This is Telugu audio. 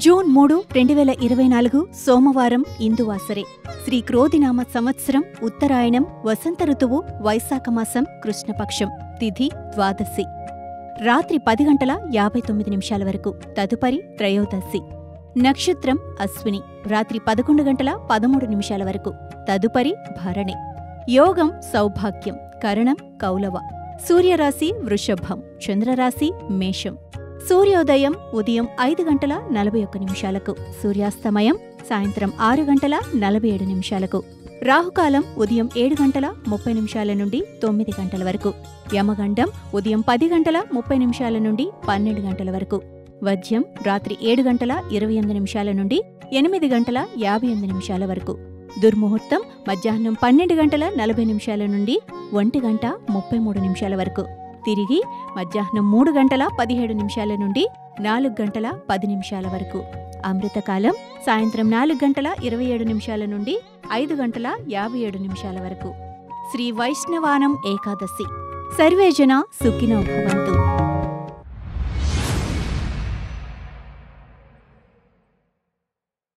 జూన్ 3, 2024 సోమవారం ఇందువాసరే. శ్రీ క్రోధినామ సంవత్సరం ఉత్తరాయణం వసంత ఋతువు వైశాఖ మాసం కృష్ణపక్షం. తిథి ద్వాదశి. రాత్రి 10:59 వరకు. తదుపరి త్రయోదశి. నక్షత్రం అశ్విని. రాత్రి 11:13 వరకు. తదుపరి భరణి. యోగం సౌభాగ్యం. కరణం కౌలవ. సూర్యరాశి వృషభం. చంద్రరాశి మేషం. సూర్యోదయం ఉదయం 5:41. సూర్యాస్తమయం సాయంత్రం 6:47. రాహుకాలం ఉదయం 7:30 నుండి 9 వరకు. యమగండం ఉదయం 10:30 నుండి 12 వరకు. వజ్యం రాత్రి 7:28 నుండి 8:58 వరకు. దుర్ముహూర్తం మధ్యాహ్నం 12:40 నుండి 1:33 వరకు. తిరిగి మధ్యాహ్నం 3:17 నుండి 4:10 వరకు. అమృతకాలం సాయంత్రం 4:27 నుండి 5:57 వరకు. శ్రీ వైష్ణవానం ఏకాదశి. సర్వేజన సుఖినో భవంతు.